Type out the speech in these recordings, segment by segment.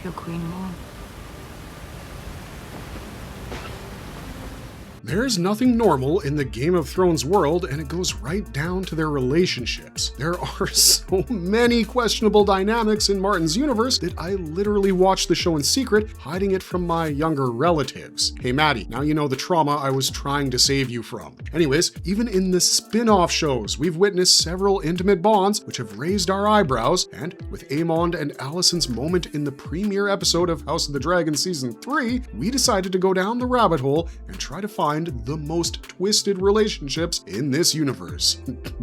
Your queen more. There's nothing normal in the Game of Thrones world, and it goes right down to their relationships. There are so many questionable dynamics in Martin's universe that I literally watched the show in secret, hiding it from my younger relatives. Hey Maddie, now you know the trauma I was trying to save you from. Anyways, even in the spin-off shows, we've witnessed several intimate bonds which have raised our eyebrows, and with Aemond and Alicent's moment in the premiere episode of House of the Dragon Season 3, we decided to go down the rabbit hole and try to find the most twisted relationships in this universe.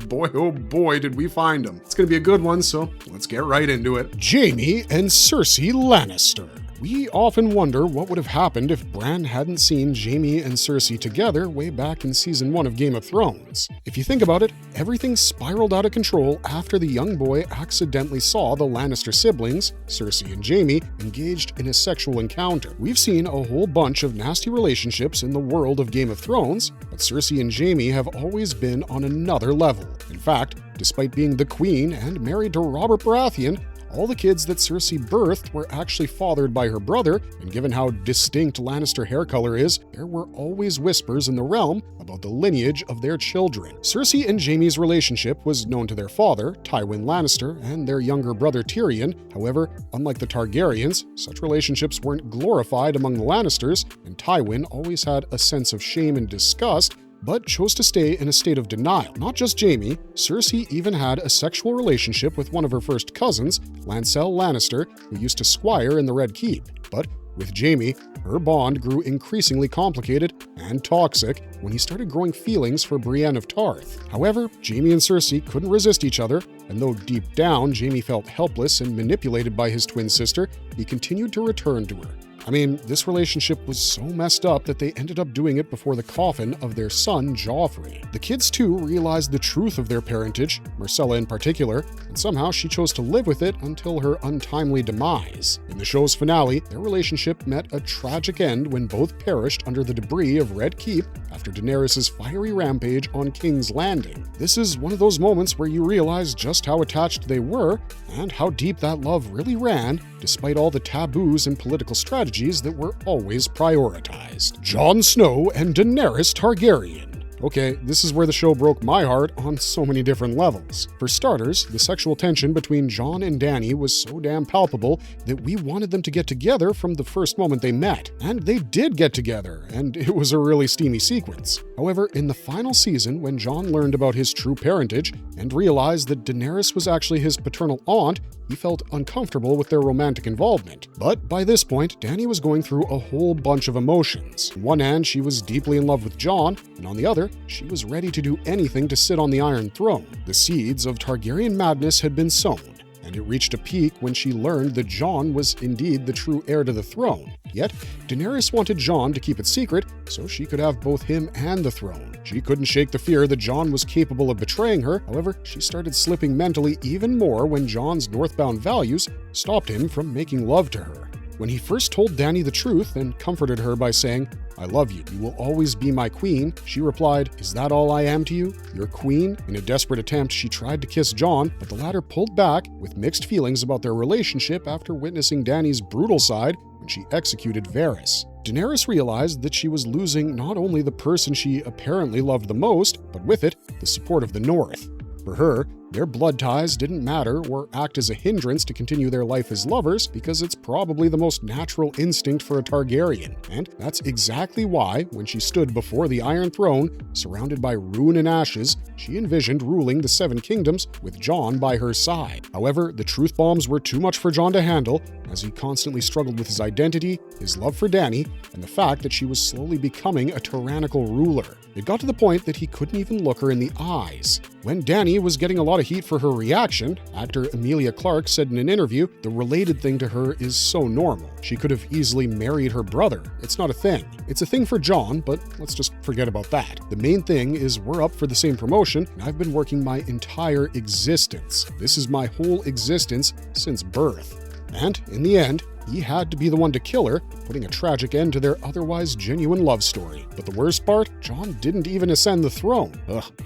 Boy, oh boy, did we find them. It's gonna be a good one, so let's get right into it. Jaime and Cersei Lannister. We often wonder what would have happened if Bran hadn't seen Jaime and Cersei together way back in Season 1 of Game of Thrones. If you think about it, everything spiraled out of control after the young boy accidentally saw the Lannister siblings, Cersei and Jaime, engaged in a sexual encounter. We've seen a whole bunch of nasty relationships in the world of Game of Thrones, but Cersei and Jaime have always been on another level. In fact, despite being the queen and married to Robert Baratheon, all the kids that Cersei birthed were actually fathered by her brother, and given how distinct Lannister hair color is, there were always whispers in the realm about the lineage of their children. Cersei and Jaime's relationship was known to their father, Tywin Lannister, and their younger brother Tyrion. However, unlike the Targaryens, such relationships weren't glorified among the Lannisters, and Tywin always had a sense of shame and disgust, but chose to stay in a state of denial. Not just Jaime, Cersei even had a sexual relationship with one of her first cousins, Lancel Lannister, who used to squire in the Red Keep. But with Jaime, her bond grew increasingly complicated and toxic when he started growing feelings for Brienne of Tarth. However, Jaime and Cersei couldn't resist each other, and though deep down Jaime felt helpless and manipulated by his twin sister, he continued to return to her. I mean, this relationship was so messed up that they ended up doing it before the coffin of their son, Joffrey. The kids too realized the truth of their parentage, Myrcella in particular, and somehow she chose to live with it until her untimely demise. In the show's finale, their relationship met a tragic end when both perished under the debris of Red Keep after Daenerys' fiery rampage on King's Landing. This is one of those moments where you realize just how attached they were and how deep that love really ran, despite all the taboos and political strategies that were always prioritized. Jon Snow and Daenerys Targaryen. Okay, this is where the show broke my heart on so many different levels. For starters, the sexual tension between Jon and Dany was so damn palpable that we wanted them to get together from the first moment they met. And they did get together, and it was a really steamy sequence. However, in the final season, when Jon learned about his true parentage and realized that Daenerys was actually his paternal aunt, he felt uncomfortable with their romantic involvement. But by this point, Dany was going through a whole bunch of emotions. On one hand, she was deeply in love with Jon, and on the other, she was ready to do anything to sit on the Iron Throne. The seeds of Targaryen madness had been sown, and it reached a peak when she learned that Jon was indeed the true heir to the throne. Yet, Daenerys wanted Jon to keep it secret so she could have both him and the throne. She couldn't shake the fear that Jon was capable of betraying her. However, she started slipping mentally even more when Jon's northbound values stopped him from making love to her. When he first told Dany the truth and comforted her by saying, "I love you, you will always be my queen," she replied, "Is that all I am to you? Your queen?" In a desperate attempt, she tried to kiss Jon, but the latter pulled back with mixed feelings about their relationship after witnessing Dany's brutal side when she executed Varys. Daenerys realized that she was losing not only the person she apparently loved the most, but with it, the support of the North. For her, their blood ties didn't matter or act as a hindrance to continue their life as lovers because it's probably the most natural instinct for a Targaryen. And that's exactly why, when she stood before the Iron Throne, surrounded by ruin and ashes, she envisioned ruling the Seven Kingdoms with Jon by her side. However, the truth bombs were too much for Jon to handle, as he constantly struggled with his identity, his love for Dany, and the fact that she was slowly becoming a tyrannical ruler. It got to the point that he couldn't even look her in the eyes. When Dany was getting a lot of heat for her reaction, actor Emilia Clarke said in an interview, "The related thing to her is so normal. She could have easily married her brother. It's not a thing. It's a thing for Jon, but let's just forget about that. The main thing is we're up for the same promotion, and I've been working my entire existence. This is my whole existence since birth." And in the end, he had to be the one to kill her, putting a tragic end to their otherwise genuine love story. But the worst part, Jon didn't even ascend the throne.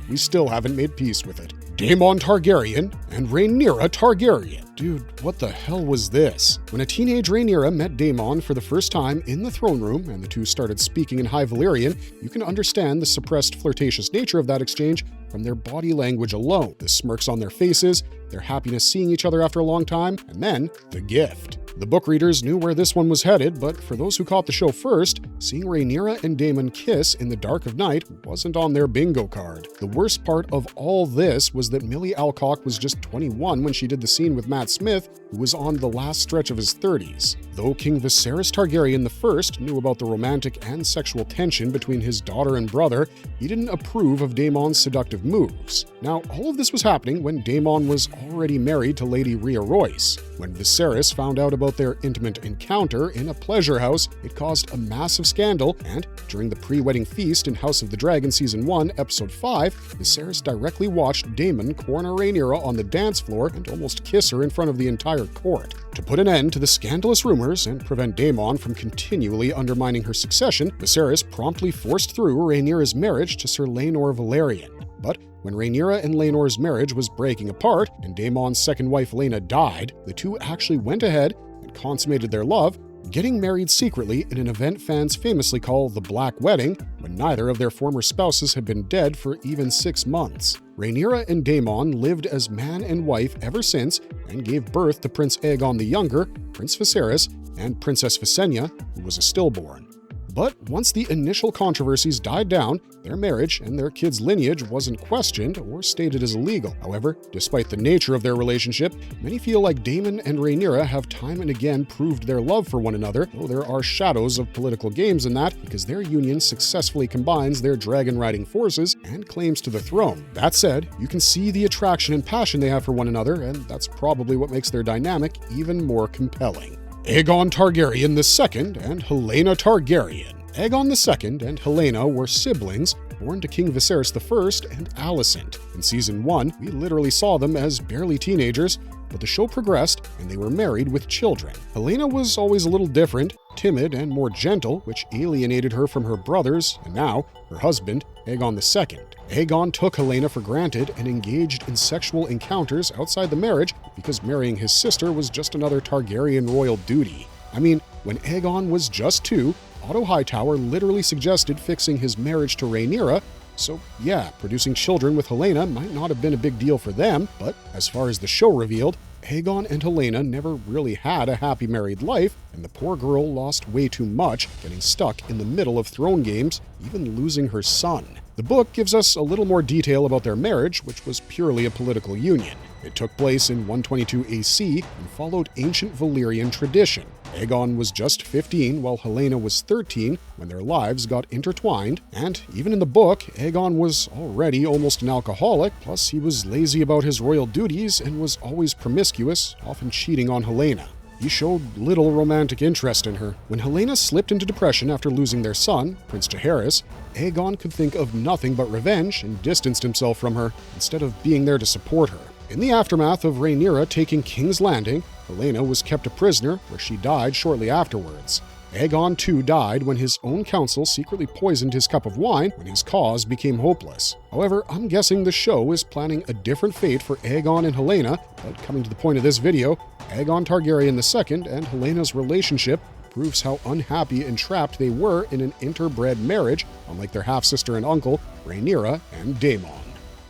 We still haven't made peace with it. Daemon Targaryen and Rhaenyra Targaryen. Dude, what the hell was this? When a teenage Rhaenyra met Daemon for the first time in the throne room and the two started speaking in High Valyrian, you can understand the suppressed flirtatious nature of that exchange from their body language alone. The smirks on their faces, their happiness seeing each other after a long time, and then the gift. The book readers knew where this one was headed, but for those who caught the show first, seeing Rhaenyra and Daemon kiss in the dark of night wasn't on their bingo card. The worst part of all this was that Millie Alcock was just 21 when she did the scene with Matt Smith, who was on the last stretch of his 30s. Though King Viserys Targaryen I knew about the romantic and sexual tension between his daughter and brother, he didn't approve of Daemon's seductive moves. Now, all of this was happening when Daemon was already married to Lady Rhea Royce. When Viserys found out about their intimate encounter in a pleasure house, it caused a massive scandal, and during the pre-wedding feast in House of the Dragon Season 1, Episode 5, Viserys directly watched Daemon corner Rhaenyra on the dance floor and almost kiss her in front of the entire court. To put an end to the scandalous rumors and prevent Daemon from continually undermining her succession, Viserys promptly forced through Rhaenyra's marriage to Sir Laenor Velaryon. But when Rhaenyra and Laenor's marriage was breaking apart and Daemon's second wife Laena died, the two actually went ahead and consummated their love, getting married secretly in an event fans famously call the Black Wedding, when neither of their former spouses had been dead for even 6 months. Rhaenyra and Daemon lived as man and wife ever since and gave birth to Prince Aegon the Younger, Prince Viserys, and Princess Visenya, who was a stillborn. But once the initial controversies died down, their marriage and their kids' lineage wasn't questioned or stated as illegal. However, despite the nature of their relationship, many feel like Daemon and Rhaenyra have time and again proved their love for one another, though there are shadows of political games in that because their union successfully combines their dragon-riding forces and claims to the throne. That said, you can see the attraction and passion they have for one another, and that's probably what makes their dynamic even more compelling. Aegon Targaryen II and Helaena Targaryen. Aegon II and Helaena were siblings born to King Viserys I and Alicent. In Season 1, we literally saw them as barely teenagers, but the show progressed and they were married with children. Helaena was always a little different, timid and more gentle, which alienated her from her brothers and now her husband, Aegon II. Aegon took Helaena for granted and engaged in sexual encounters outside the marriage because marrying his sister was just another Targaryen royal duty. I mean, when Aegon was just 2, Otto Hightower literally suggested fixing his marriage to Rhaenyra, so yeah, producing children with Helaena might not have been a big deal for them, but as far as the show revealed, Aegon and Helaena never really had a happy married life, and the poor girl lost way too much, getting stuck in the middle of throne games, even losing her son. The book gives us a little more detail about their marriage, which was purely a political union. It took place in 122 AC and followed ancient Valyrian tradition. Aegon was just 15 while Helaena was 13 when their lives got intertwined, and even in the book, Aegon was already almost an alcoholic, plus he was lazy about his royal duties and was always promiscuous, often cheating on Helaena. He showed little romantic interest in her. When Helaena slipped into depression after losing their son, Prince Jaehaerys, Aegon could think of nothing but revenge and distanced himself from her instead of being there to support her. In the aftermath of Rhaenyra taking King's Landing, Helaena was kept a prisoner where she died shortly afterwards. Aegon too died when his own council secretly poisoned his cup of wine when his cause became hopeless. However, I'm guessing the show is planning a different fate for Aegon and Helaena, but coming to the point of this video, Aegon Targaryen II and Helena's relationship proves how unhappy and trapped they were in an interbred marriage, unlike their half-sister and uncle, Rhaenyra and Daemon.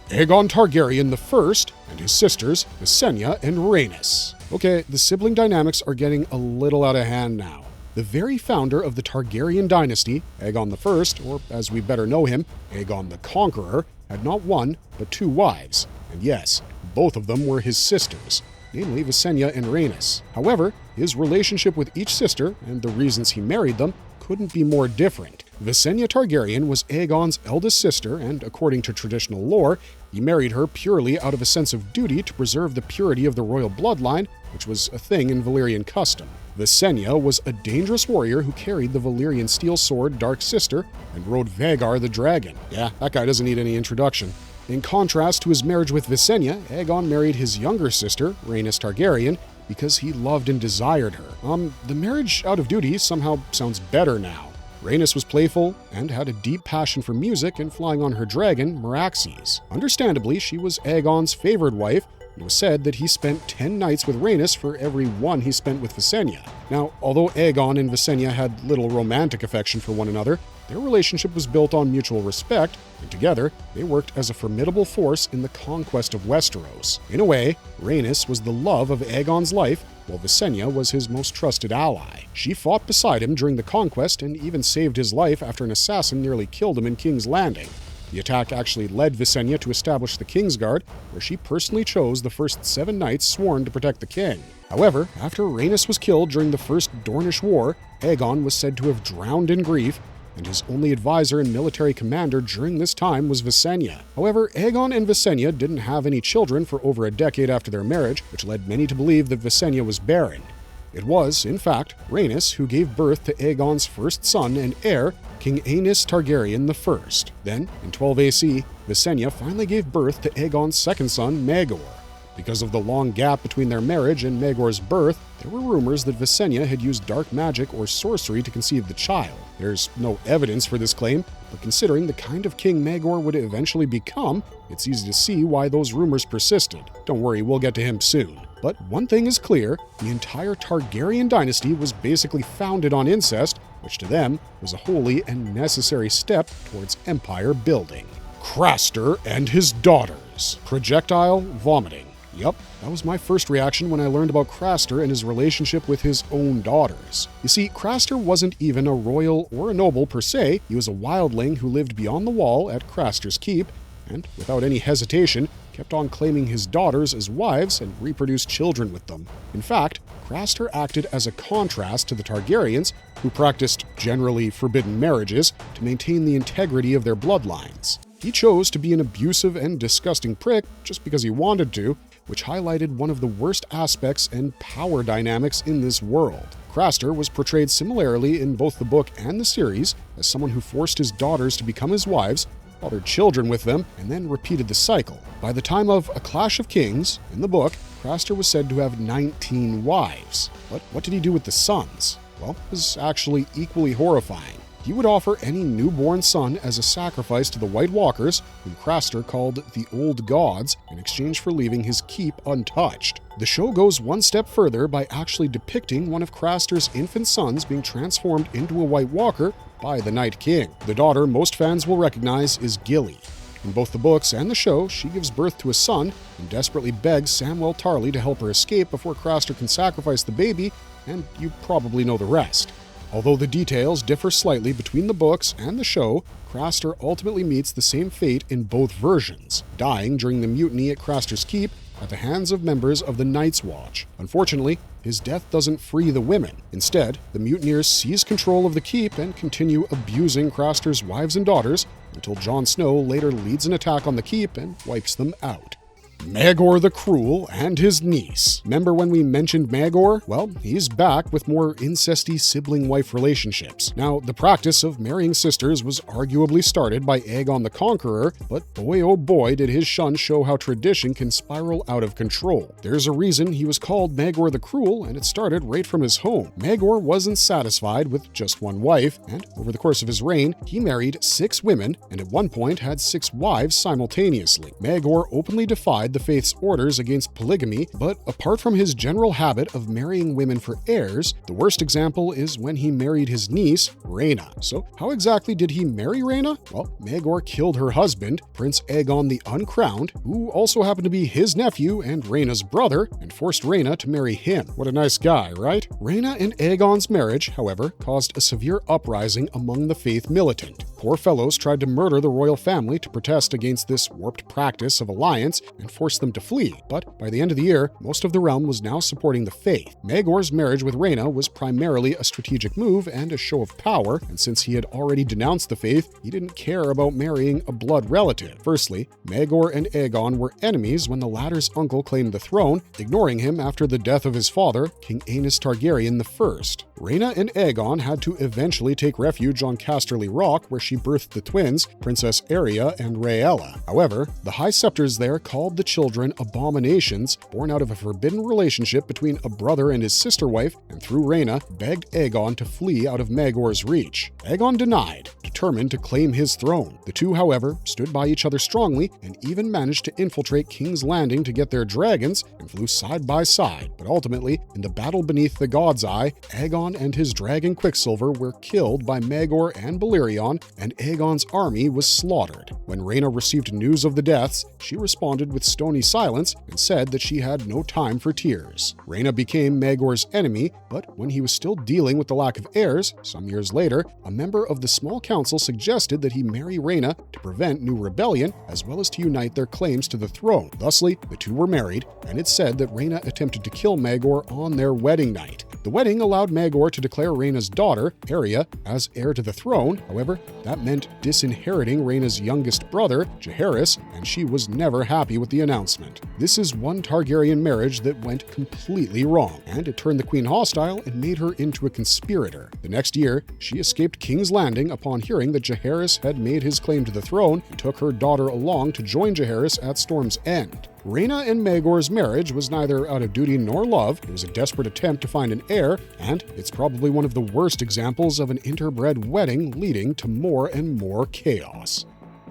Aegon Targaryen I and his sisters, Visenya and Rhaenys. Okay, the sibling dynamics are getting a little out of hand now. The very founder of the Targaryen dynasty, Aegon I, or as we better know him, Aegon the Conqueror, had not one, but 2 wives. And yes, both of them were his sisters, namely Visenya and Rhaenys. However, his relationship with each sister, and the reasons he married them, couldn't be more different. Visenya Targaryen was Aegon's eldest sister, and according to traditional lore, he married her purely out of a sense of duty to preserve the purity of the royal bloodline, which was a thing in Valyrian custom. Visenya was a dangerous warrior who carried the Valyrian steel sword Dark Sister and rode Vhagar the dragon. Yeah, that guy doesn't need any introduction. In contrast to his marriage with Visenya, Aegon married his younger sister, Rhaenys Targaryen, because he loved and desired her. The marriage out of duty somehow sounds better now. Rhaenys was playful and had a deep passion for music and flying on her dragon, Meraxes. Understandably, she was Aegon's favored wife. It was said that he spent 10 nights with Rhaenys for every one he spent with Visenya. Now, although Aegon and Visenya had little romantic affection for one another, their relationship was built on mutual respect, and together, they worked as a formidable force in the conquest of Westeros. In a way, Rhaenys was the love of Aegon's life, while Visenya was his most trusted ally. She fought beside him during the conquest and even saved his life after an assassin nearly killed him in King's Landing. The attack actually led Visenya to establish the Kingsguard, where she personally chose the first 7 knights sworn to protect the king. However, after Rhaenys was killed during the First Dornish War, Aegon was said to have drowned in grief, and his only advisor and military commander during this time was Visenya. However, Aegon and Visenya didn't have any children for over a decade after their marriage, which led many to believe that Visenya was barren. It was, in fact, Rhaenys who gave birth to Aegon's first son and heir, King Aenys Targaryen I. Then, in 12 AC, Visenya finally gave birth to Aegon's second son, Maegor. Because of the long gap between their marriage and Maegor's birth, there were rumors that Visenya had used dark magic or sorcery to conceive the child. There's no evidence for this claim, but considering the kind of king Maegor would eventually become, it's easy to see why those rumors persisted. Don't worry, we'll get to him soon. But one thing is clear, the entire Targaryen dynasty was basically founded on incest, which to them was a holy and necessary step towards empire building. Craster and his daughters. Projectile vomiting. Yep, that was my first reaction when I learned about Craster and his relationship with his own daughters. You see, Craster wasn't even a royal or a noble per se. He was a wildling who lived beyond the wall at Craster's Keep, and without any hesitation, kept on claiming his daughters as wives and reproduced children with them. In fact, Craster acted as a contrast to the Targaryens, who practiced generally forbidden marriages to maintain the integrity of their bloodlines. He chose to be an abusive and disgusting prick just because he wanted to, which highlighted one of the worst aspects and power dynamics in this world. Craster was portrayed similarly in both the book and the series as someone who forced his daughters to become his wives, fathered children with them, and then repeated the cycle. By the time of A Clash of Kings, in the book, Craster was said to have 19 wives. But what did he do with the sons? Well, it was actually equally horrifying. He would offer any newborn son as a sacrifice to the White Walkers, whom Craster called the Old Gods, in exchange for leaving his keep untouched. The show goes one step further by actually depicting one of Craster's infant sons being transformed into a White Walker by the Night King. The daughter most fans will recognize is Gilly. In both the books and the show, she gives birth to a son and desperately begs Samwell Tarly to help her escape before Craster can sacrifice the baby, and you probably know the rest. Although the details differ slightly between the books and the show, Craster ultimately meets the same fate in both versions, dying during the mutiny at Craster's Keep at the hands of members of the Night's Watch. Unfortunately, his death doesn't free the women. Instead, the mutineers seize control of the keep and continue abusing Craster's wives and daughters until Jon Snow later leads an attack on the keep and wipes them out. Maegor the Cruel and his niece. Remember when we mentioned Maegor? Well, he's back with more incesty sibling-wife relationships. Now, the practice of marrying sisters was arguably started by Aegon the Conqueror, but boy oh boy did his son show how tradition can spiral out of control. There's a reason he was called Maegor the Cruel, and it started right from his home. Maegor wasn't satisfied with just one wife, and over the course of his reign, he married 6 women, and at one point had 6 wives simultaneously. Maegor openly defied the faith's orders against polygamy, but apart from his general habit of marrying women for heirs, the worst example is when he married his niece, Rhaena. So how exactly did he marry Rhaena? Well, Maegor killed her husband, Prince Aegon the Uncrowned, who also happened to be his nephew and Rhaena's brother, and forced Rhaena to marry him. What a nice guy, right? Rhaena and Aegon's marriage, however, caused a severe uprising among the faith militant. Poor fellows tried to murder the royal family to protest against this warped practice of alliance and forced them to flee, but by the end of the year, most of the realm was now supporting the faith. Maegor's marriage with Rhaena was primarily a strategic move and a show of power, and since he had already denounced the faith, he didn't care about marrying a blood relative. Firstly, Maegor and Aegon were enemies when the latter's uncle claimed the throne, ignoring him after the death of his father, King Aenys Targaryen I. Rhaena and Aegon had to eventually take refuge on Casterly Rock, where she birthed the twins, Princess Arya and Rhaella. However, the High Septors there called the children abominations born out of a forbidden relationship between a brother and his sister wife, and through Rhaena, begged Aegon to flee out of Maegor's reach. Aegon denied, determined to claim his throne. The two, however, stood by each other strongly and even managed to infiltrate King's Landing to get their dragons and flew side by side. But ultimately, in the battle beneath the God's Eye, Aegon and his dragon Quicksilver were killed by Maegor and Balerion, and Aegon's army was slaughtered. When Rhaena received news of the deaths, she responded with stony silence and said that she had no time for tears. Rhaena became Maegor's enemy, but when he was still dealing with the lack of heirs, some years later, a member of the small council suggested that he marry Rhaena to prevent new rebellion, as well as to unite their claims to the throne. Thusly, the two were married, and it's said that Rhaena attempted to kill Maegor on their wedding night. The wedding allowed Maegor to declare Rhaena's daughter, Arya, as heir to the throne. However, that meant disinheriting Rhaena's youngest brother, Jaehaerys, and she was never happy with the announcement. This is one Targaryen marriage that went completely wrong, and it turned the queen hostile and made her into a conspirator. The next year, she escaped King's Landing upon hearing that Jaehaerys had made his claim to the throne and took her daughter along to join Jaehaerys at Storm's End. Rhaena and Maegor's marriage was neither out of duty nor love. It was a desperate attempt to find an heir, and it's probably one of the worst examples of an interbred wedding leading to more and more chaos.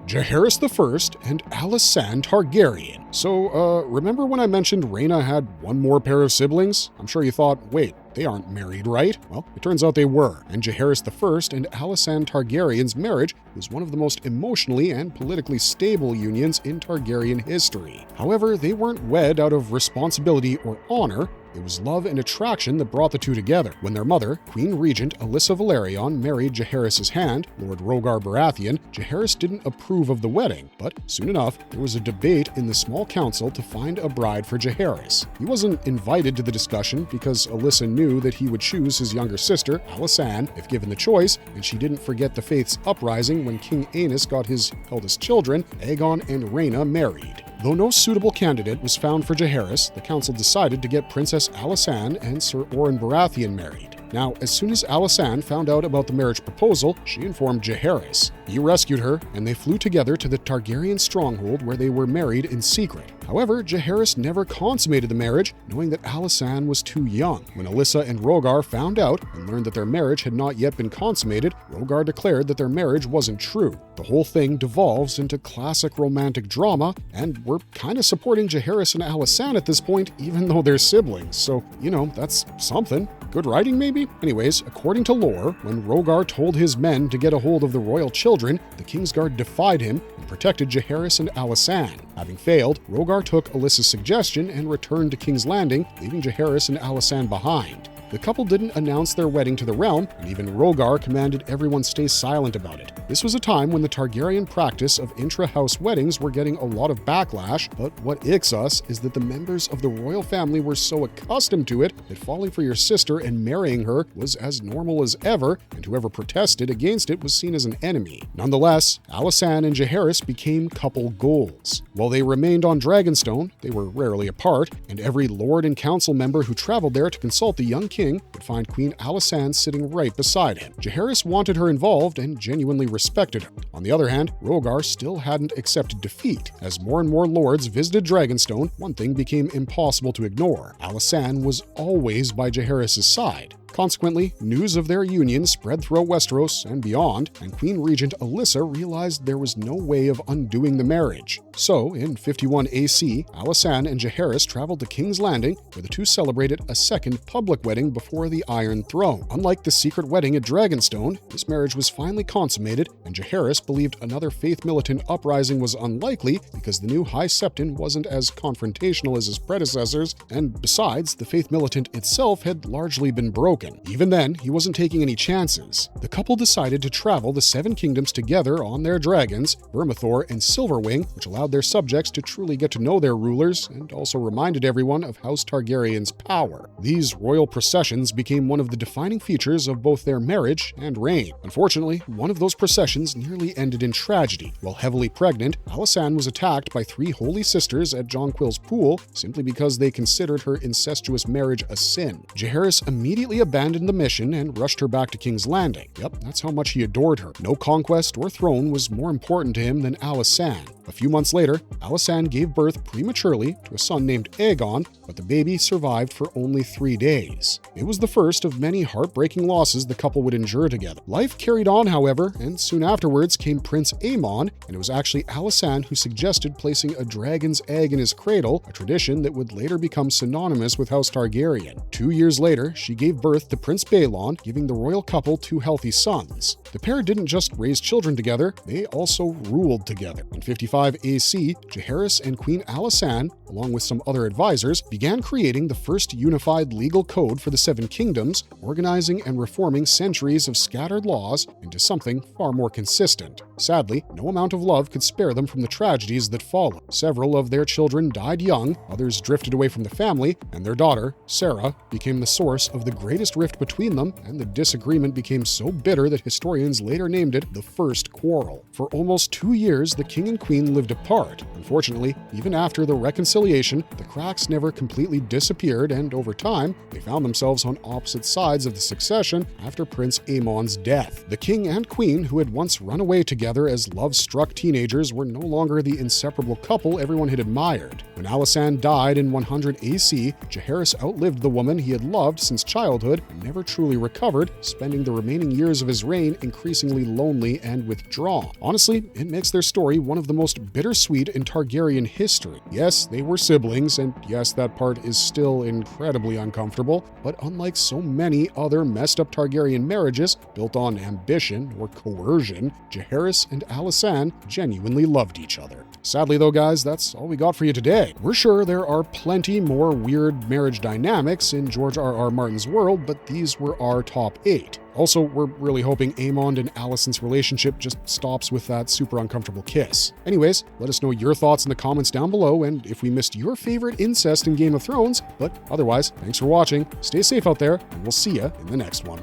Jaehaerys I and Alicent Targaryen. So, remember when I mentioned Rhaena had one more pair of siblings? I'm sure you thought, wait, they aren't married, right? Well, it turns out they were, and Jaehaerys I and Alicent Targaryen's marriage was one of the most emotionally and politically stable unions in Targaryen history. However, they weren't wed out of responsibility or honor. It was love and attraction that brought the two together. When their mother, Queen Regent Alyssa Velaryon, married Jaehaerys' hand, Lord Rhaegar Baratheon, Jaehaerys didn't approve of the wedding, but soon enough, there was a debate in the small council to find a bride for Jaehaerys. He wasn't invited to the discussion because Alyssa knew that he would choose his younger sister, Alysanne, if given the choice, and she didn't forget the Faith's uprising when King Aenys got his eldest children, Aegon and Rhaena, married. Though no suitable candidate was found for Jaehaerys, the council decided to get Princess Alysanne and Sir Oren Baratheon married. Now, as soon as Alysanne found out about the marriage proposal, she informed Jaehaerys. He rescued her, and they flew together to the Targaryen stronghold where they were married in secret. However, Jaehaerys never consummated the marriage, knowing that Alysanne was too young. When Alyssa and Rhaegar found out and learned that their marriage had not yet been consummated, Rhaegar declared that their marriage wasn't true. The whole thing devolves into classic romantic drama, and we're kind of supporting Jaehaerys and Alysanne at this point, even though they're siblings. So, that's something. Good writing, maybe? Anyways, according to lore, when Rhaegar told his men to get a hold of the royal children, the Kingsguard defied him and protected Jaehaerys and Alysanne. Having failed, Rhaegar took Alyssa's suggestion and returned to King's Landing, leaving Jaehaerys and Alysanne behind. The couple didn't announce their wedding to the realm, and even Rhaegar commanded everyone stay silent about it. This was a time when the Targaryen practice of intra-house weddings were getting a lot of backlash, but what icks us is that the members of the royal family were so accustomed to it that falling for your sister and marrying her was as normal as ever, and whoever protested against it was seen as an enemy. Nonetheless, Alysanne and Jaehaerys became couple goals. While they remained on Dragonstone, they were rarely apart, and every lord and council member who traveled there to consult the young king would find Queen Alysanne sitting right beside him. Jaehaerys wanted her involved and genuinely respected her. On the other hand, Rhaegar still hadn't accepted defeat. As more and more lords visited Dragonstone, one thing became impossible to ignore. Alysanne was always by Jaehaerys' side. Consequently, news of their union spread throughout Westeros and beyond, and Queen Regent Alyssa realized there was no way of undoing the marriage. So, in 51 AC, Alysanne and Jaehaerys traveled to King's Landing, where the two celebrated a second public wedding before the Iron Throne. Unlike the secret wedding at Dragonstone, this marriage was finally consummated, and Jaehaerys believed another Faith militant uprising was unlikely because the new High Septon wasn't as confrontational as his predecessors, and besides, the Faith militant itself had largely been broken. Even then, he wasn't taking any chances. The couple decided to travel the Seven Kingdoms together on their dragons, Vermithor and Silverwing, which allowed their subjects to truly get to know their rulers and also reminded everyone of House Targaryen's power. These royal processions became one of the defining features of both their marriage and reign. Unfortunately, one of those processions nearly ended in tragedy. While heavily pregnant, Alysanne was attacked by three holy sisters at Jonquil's pool simply because they considered her incestuous marriage a sin. Jaehaerys immediately abandoned the mission and rushed her back to King's Landing. Yep, that's how much he adored her. No conquest or throne was more important to him than Alicent. A few months later, Alicent gave birth prematurely to a son named Aegon, but the baby survived for only 3 days. It was the first of many heartbreaking losses the couple would endure together. Life carried on, however, and soon afterwards came Prince Aemond, and it was actually Alicent who suggested placing a dragon's egg in his cradle, a tradition that would later become synonymous with House Targaryen. 2 years later, she gave birth to Prince Balon, giving the royal couple 2 healthy sons. The pair didn't just raise children together, they also ruled together. In 55 AC, Jaehaerys and Queen Alicent, along with some other advisors, began creating the first unified legal code for the Seven Kingdoms, organizing and reforming centuries of scattered laws into something far more consistent. Sadly, no amount of love could spare them from the tragedies that followed. Several of their children died young, others drifted away from the family, and their daughter, Sarah, became the source of the greatest rift between them, and the disagreement became so bitter that historians later named it the First Quarrel. For almost 2 years, the king and queen lived apart. Unfortunately, even after the reconciliation, the cracks never completely disappeared, and over time, they found themselves on opposite sides of the succession after Prince Aemond's death. The king and queen, who had once run away together as love-struck teenagers, were no longer the inseparable couple everyone had admired. When Alicent died in 100 AC, Jaehaerys outlived the woman he had loved since childhood and never truly recovered, spending the remaining years of his reign increasingly lonely and withdrawn. Honestly, it makes their story one of the most bittersweet in Targaryen history. Yes, they were siblings, and yes, that part is still incredibly uncomfortable, but unlike so many other messed up Targaryen marriages built on ambition or coercion, Jaehaerys and Alicent genuinely loved each other. Sadly though, guys, that's all we got for you today. We're sure there are plenty more weird marriage dynamics in George R.R. Martin's world, but these were our top 8. Also, we're really hoping Aemond and Alicent's relationship just stops with that super uncomfortable kiss. Anyways, let us know your thoughts in the comments down below, and if we missed your favorite incest in Game of Thrones. But otherwise, thanks for watching, stay safe out there, and we'll see ya in the next one.